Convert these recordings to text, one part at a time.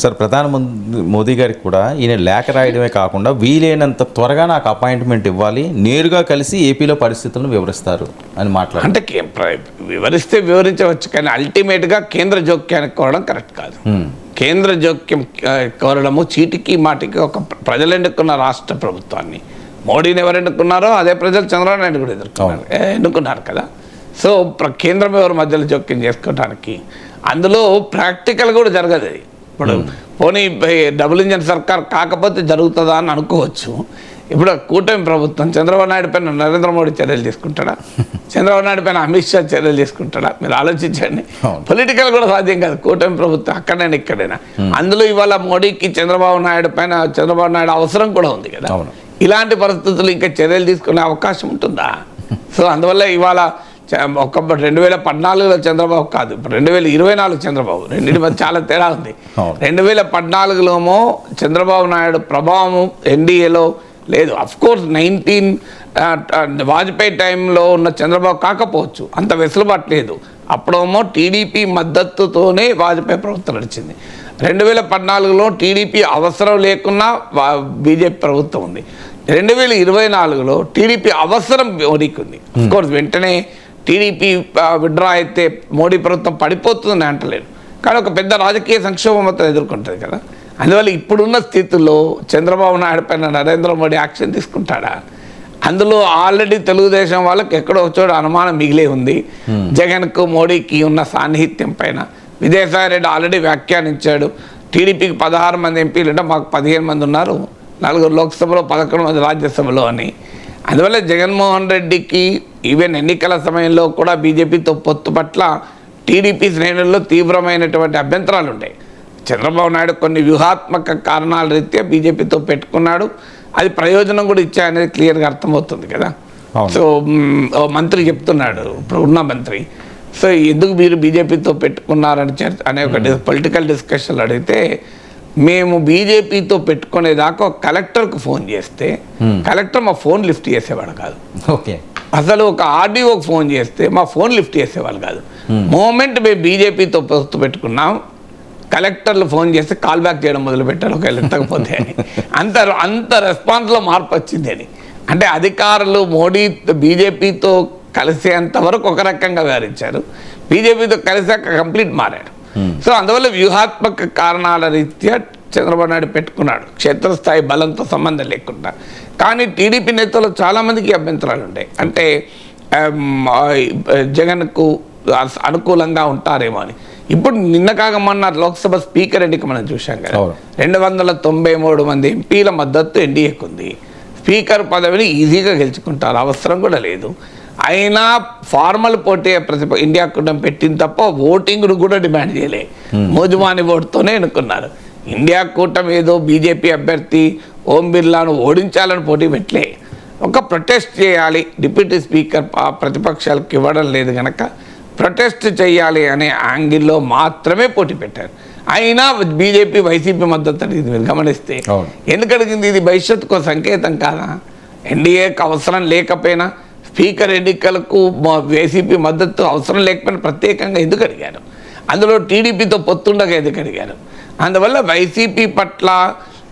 Sir ప్రధానమంత్రి మోదీ గారికి కూడా ఈయన లేఖ రాయడమే కాకుండా వీలైనంత త్వరగా నాకు అపాయింట్మెంట్ ఇవ్వాలి, నేరుగా కలిసి ఏపీలో పరిస్థితులను వివరిస్తారు అని మాట్లాడారు. అంటే వివరిస్తే వివరించవచ్చు, కానీ అల్టిమేట్గా కేంద్ర జోక్యానికి కోరడం కరెక్ట్ కాదు. కేంద్ర జోక్యం కోరడము చీటికి మాటికి ఒక ప్రజలు ఎన్నుకున్న రాష్ట్ర ప్రభుత్వాన్ని, మోడీని ఎవరు ఎన్నుకున్నారో అదే ప్రజలు చంద్రబాబు నాయుడు కూడా ఎన్నుకున్నారు కదా. సో కేంద్రం ఎవరు మధ్యలో జోక్యం చేసుకోవడానికి, అందులో ప్రాక్టికల్ కూడా జరగదు. అది ఇప్పుడు పోనీ డబుల్ ఇంజన్ సర్కార్ కాకపోతే జరుగుతుందా అని అనుకోవచ్చు. ఇప్పుడు కూటమి ప్రభుత్వం చంద్రబాబు నాయుడు పైన నరేంద్ర మోడీ చర్యలు తీసుకుంటాడా, చంద్రబాబు నాయుడు పైన అమిత్ షా చర్యలు తీసుకుంటాడా? మీరు ఆలోచించండి. పొలిటికల్ కూడా సాధ్యం కాదు కూటమి ప్రభుత్వం అక్కడైనా ఇక్కడైనా. అందులో ఇవాళ మోడీకి చంద్రబాబు నాయుడు అవసరం కూడా ఉంది కదా. ఇలాంటి పరిస్థితులు ఇంకా చర్యలు తీసుకునే అవకాశం ఉంటుందా? సో అందువల్ల ఇవాళ ఒక 2014లో చంద్రబాబు కాదు, ఇప్పుడు 2024 చంద్రబాబు, రెండింటి మధ్య చాలా తేడా ఉంది. 2014లోమో చంద్రబాబు నాయుడు ప్రభావం ఎన్డీఏలో లేదు. అఫ్కోర్స్ 19 వాజ్పేయి టైంలో ఉన్న చంద్రబాబు కాకపోవచ్చు, అంత వెసులుబాటు లేదు. అప్పుడేమో టీడీపీ మద్దతుతోనే వాజ్పేయి ప్రభుత్వం నడిచింది. 2014లో టీడీపీ అవసరం లేకున్నా బీజేపీ ప్రభుత్వం ఉంది. 2024లో టీడీపీ అవసరం మోడీకి ఉంది. అఫ్కోర్స్ వెంటనే టీడీపీ విడ్రా అయితే మోడీ ప్రభుత్వం పడిపోతుందని అంటలేదు, కానీ ఒక పెద్ద రాజకీయ సంక్షోభం మొత్తం ఎదుర్కొంటుంది కదా. అందువల్ల ఇప్పుడున్న స్థితిలో చంద్రబాబు నాయుడు పైన నరేంద్ర మోడీ యాక్షన్ తీసుకుంటాడా? అందులో ఆల్రెడీ తెలుగుదేశం వాళ్ళకి ఎక్కడో చోట అనుమానం మిగిలే ఉంది. జగన్కు మోడీకి ఉన్న సాన్నిహిత్యం పైన విజయసాయి రెడ్డి ఆల్రెడీ వ్యాఖ్యానించాడు. టీడీపీకి 16 మంది ఎంపీలు అంటే మాకు 15 మంది ఉన్నారు, 4 లోక్సభలో 11 మంది రాజ్యసభలో అని. అందువల్ల జగన్మోహన్ రెడ్డికి ఈవెన్ ఎన్నికల సమయంలో కూడా బీజేపీతో పొత్తు పట్ల టీడీపీ శ్రేణుల్లో తీవ్రమైనటువంటి అభ్యంతరాలు ఉంటాయి. చంద్రబాబు నాయుడు కొన్ని వ్యూహాత్మక కారణాల రీత్యా బీజేపీతో పెట్టుకున్నాడు, అది ప్రయోజనం కూడా ఇచ్చాయనేది క్లియర్గా అర్థమవుతుంది కదా. సో మంత్రి చెప్తున్నాడు, ఇప్పుడు ఉన్న మంత్రి, సో ఎందుకు మీరు బీజేపీతో పెట్టుకున్నారని అనే ఒక పొలిటికల్ డిస్కషన్లు అడిగితే, మేము బీజేపీతో పెట్టుకునేదాకా కలెక్టర్కు ఫోన్ చేస్తే కలెక్టర్ మా ఫోన్ లిఫ్ట్ చేసేవాడు కాదు. ఓకే, అసలు ఒక ఆర్డీఓకి ఫోన్ చేస్తే మా ఫోన్ లిఫ్ట్ చేసేవాళ్ళు కాదు. మూమెంట్ మేము బీజేపీతో పొత్తు పెట్టుకున్నాం, కలెక్టర్లు ఫోన్ చేస్తే కాల్ బ్యాక్ చేయడం మొదలుపెట్టారు ఒకవేళ ఎత్తకపోతే అని. అంత రెస్పాన్స్లో మార్పు వచ్చింది అని. అంటే అధికారులు మోడీ బీజేపీతో కలిసేంత వరకు ఒక రకంగా వ్యవహరించారు, బీజేపీతో కలిసాక కంప్లీట్ మారాడు. సో అందువల్ల వ్యూహాత్మక కారణాల రీత్యా చంద్రబాబు నాయుడు పెట్టుకున్నాడు, క్షేత్రస్థాయి బలంతో సంబంధం లేకుండా. కానీ టీడీపీ నేతలు చాలామందికి అభ్యంతరాలు ఉంటాయి. అంటే జగన్కు అనుకూలంగా ఉంటారేమో అని. ఇప్పుడు నిన్న కాక మొన్న లోక్సభ స్పీకర్ ఎన్నిక మనం చూసాం కదా, 293 మంది ఎంపీల మద్దతు ఎన్డీఏకు ఉంది. స్పీకర్ పదవిని ఈజీగా గెలుచుకుంటారు, అవసరం కూడా లేదు. అయినా ఫార్మల్ పోటీ ఇండియా కూటమి పెట్టింది తప్ప ఓటింగ్ను కూడా డిమాండ్ చేయలే, మోజుమాని ఓటుతోనే ఎన్నుకున్నారు. ఇండియా కూటమి ఏదో బీజేపీ అభ్యర్థి ఓం బిర్లాను ఓడించాలని పోటీ పెట్టలే, ఒక ప్రొటెస్ట్ చేయాలి, డిప్యూటీ స్పీకర్ ప్రతిపక్షాలకు ఇవ్వడం లేదు కనుక ప్రొటెస్ట్ చేయాలి అనే యాంగిల్లో మాత్రమే పోటీ పెట్టారు. అయినా బీజేపీ వైసీపీ మద్దతు అడిగింది. మీరు గమనిస్తే ఎందుకు అడిగింది? ఇది భవిష్యత్తుకు సంకేతం కాదా? ఎన్డీఏకి అవసరం లేకపోయినా, స్పీకర్ ఎన్నికలకు వైసీపీ మద్దతు అవసరం లేకపోయినా ప్రత్యేకంగా ఎందుకు అడిగారు? అందులో టీడీపీతో పొత్తుండగా ఎందుకు అడిగారు? అందువల్ల వైసీపీ పట్ల,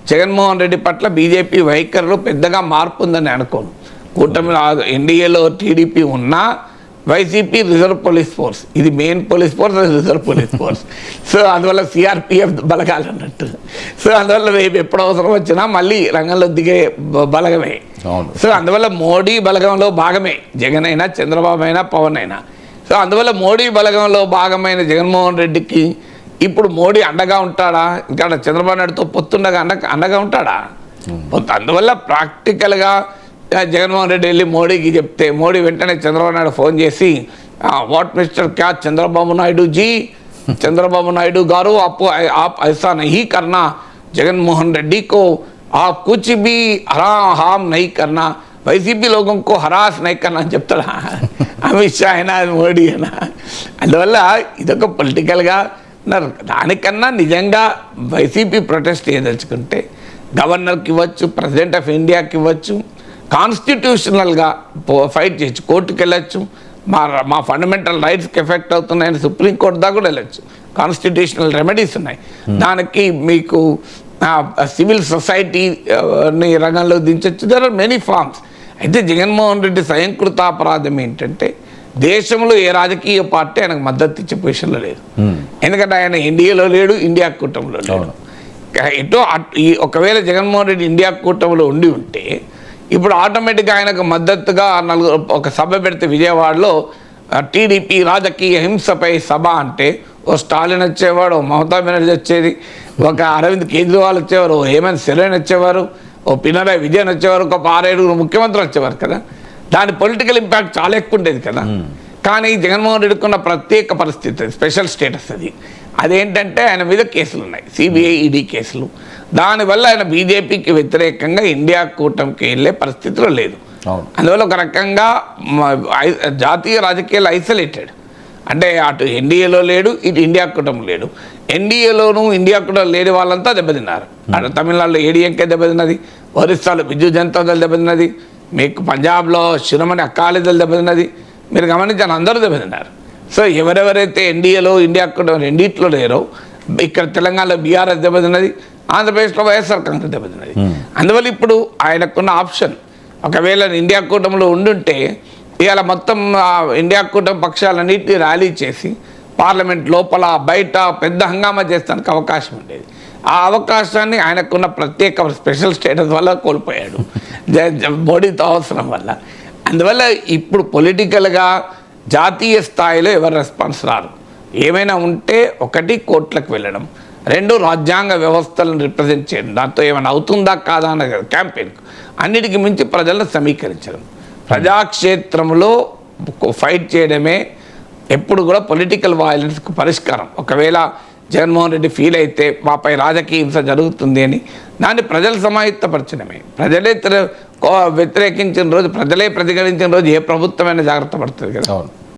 జగన్మోహన్ రెడ్డి పట్ల బీజేపీ వైఖరిలో పెద్దగా మార్పు ఉందని అనుకోను. కూటమి ఎన్డీఏలో టీడీపీ ఉన్నా వైసీపీ రిజర్వ్ పోలీస్ ఫోర్స్, ఇది main police force, reserve police force. So అందువల్ల సిఆర్పిఎఫ్ బలగాలు అన్నట్టు. సో అందువల్ల రేపు ఎప్పుడు అవసరం వచ్చినా మళ్ళీ రంగంలో దిగే బలగమే. సో అందువల్ల మోడీ బలగంలో భాగమే జగన్ అయినా, చంద్రబాబు అయినా, పవన్ అయినా. సో అందువల్ల మోడీ బలగంలో భాగమైన జగన్మోహన్ రెడ్డికి ఇప్పుడు మోడీ అండగా ఉంటాడా? ఇంకా చంద్రబాబు నాయుడుతో పొత్తుండగా అండగా ఉంటాడా? అందువల్ల ప్రాక్టికల్గా జగన్మోహన్ రెడ్డి వెళ్ళి మోడీకి చెప్తే మోడీ వెంటనే చంద్రబాబు నాయుడు ఫోన్ చేసి, వాట్ మిస్టర్ క్యా చంద్రబాబు నాయుడు జీ, చంద్రబాబు నాయుడు గారు आप ऐसा नहीं करना, जगनमोहन रेड्डी को आप कुछ भी हार्म नहीं करना, వైసీపీ లోగం కో హరాస్ నై కన్నా అని చెప్తాడా అమిత్ షా అయినా మోడీ అయినా? అందువల్ల ఇదొక పొలిటికల్గా దానికన్నా నిజంగా వైసీపీ ప్రొటెస్ట్ చేయదలుచుకుంటే గవర్నర్కి ఇవ్వచ్చు, ప్రెసిడెంట్ ఆఫ్ ఇండియాకి ఇవ్వచ్చు, కాన్స్టిట్యూషనల్గా ఫైట్ చేయొచ్చు, కోర్టుకు వెళ్ళచ్చు, మా ఫండమెంటల్ రైట్స్కి ఎఫెక్ట్ అవుతున్నాయని సుప్రీంకోర్టు దాకా కూడా వెళ్ళచ్చు. కాన్స్టిట్యూషనల్ రెమెడీస్ ఉన్నాయి. దానికి మీకు సివిల్ సొసైటీ రంగంలో దించవచ్చు. There are many forms. అయితే జగన్మోహన్ రెడ్డి స్వయంకృతాపరాధం ఏంటంటే దేశంలో ఏ రాజకీయ పార్టీ ఆయనకు మద్దతు ఇచ్చే పొజిషన్లో లేదు. ఎందుకంటే ఆయన ఎన్డీఏలో లేడు, ఇండియా కూటమిలో లేడు. ఎటో ఒకవేళ జగన్మోహన్ రెడ్డి ఇండియా కూటమిలో ఉండి ఉంటే ఇప్పుడు ఆటోమేటిక్గా ఆయనకు మద్దతుగా ఒక సభ పెడితే విజయవాడలో టీడీపీ రాజకీయ హింసపై సభ అంటే ఓ స్టాలిన్ వచ్చేవాడు, ఓ మమతా బెనర్జీ వచ్చేది, ఒక అరవింద్ కేజ్రీవాల్ వచ్చేవారు, ఓ హేమంత్ సోరెన్ వచ్చేవారు, ఓ పినరాయి విజయన్ వచ్చేవారు, ఒక 6-7 ముఖ్యమంత్రులు వచ్చేవారు కదా. దాని పొలిటికల్ ఇంపాక్ట్ చాలా ఎక్కువ ఉండేది కదా. కానీ జగన్మోహన్ రెడ్డికి ఉన్న ప్రత్యేక పరిస్థితి, స్పెషల్ స్టేటస్ అదేంటంటే ఆయన మీద కేసులు ఉన్నాయి, సిబిఐ ఈడీ కేసులు. దానివల్ల ఆయన బీజేపీకి వ్యతిరేకంగా ఇండియా కూటమికి వెళ్ళే పరిస్థితిలో లేదు. అందువల్ల ఒక రకంగా జాతీయ రాజకీయాలు ఐసోలేటెడ్. అంటే అటు ఎన్డీఏలో లేడు, ఇటు ఇండియా కూటమి లేడు. ఎన్డీఏలోనూ ఇండియా కూటమి లేని వాళ్ళంతా దెబ్బతిన్నారు. అటు తమిళనాడులో ఏడీఎంకే దెబ్బతిన్నది, ఒరిస్సాలో బిజు జనతా దళ దెబ్బతిన్నది, మీకు పంజాబ్లో శిరోమణి అకాలీ దళ దెబ్బతిన్నది. మీరు గమనించాను, అందరూ దెబ్బతిన్నారు. సో ఎవరెవరైతే ఎన్డీఏలో ఇండియా కూటమి రెండిట్లో లేరో, ఇక్కడ తెలంగాణలో బీఆర్ఎస్ దెబ్బతిన్నది, ఆంధ్రప్రదేశ్లో వైఎస్ఆర్ కాంగ్రెస్ దెబ్బతిన్నది. అందువల్ల ఇప్పుడు ఆయనకున్న ఆప్షన్, ఒకవేళ ఇండియా కూటమిలో ఉండుంటే ఇవాళ మొత్తం ఇండియా కూటమి పక్షాలన్నింటినీ ర్యాలీ చేసి పార్లమెంట్ లోపల బయట పెద్ద హంగామా చేస్తానికి అవకాశం ఉండేది. ఆ అవకాశాన్ని ఆయనకున్న ప్రత్యేక స్పెషల్ స్టేటస్ వల్ల కోల్పోయాడు, మోడీతో అవసరం వల్ల. అందువల్ల ఇప్పుడు పొలిటికల్గా జాతీయ స్థాయిలో ఎవరు రెస్పాన్స్ రారు. ఏమైనా ఉంటే ఒకటి కోర్టులకు వెళ్ళడం, 2 రాజ్యాంగ వ్యవస్థలను రిప్రజెంట్ చేయడం, దాంతో ఏమైనా అవుతుందా కాదా అన్నది క్యాంపెయిన్కు. అన్నిటికీ మించి ప్రజలను సమీకరించడం, ప్రజాక్షేత్రంలో ఫైట్ చేయడమే ఎప్పుడు కూడా పొలిటికల్ వయలెన్స్కు పరిష్కారం. ఒకవేళ జగన్మోహన్ రెడ్డి ఫీల్ అయితే మాపై రాజకీయ హింస జరుగుతుంది అని, దాన్ని ప్రజలు సమాయత్తపరచడమే. ప్రజలే వ్యతిరేకించిన రోజు, ప్రజలే ప్రతిఘటించిన రోజు ఏ ప్రభుత్వమైనా జాగ్రత్త పడుతుంది కదా.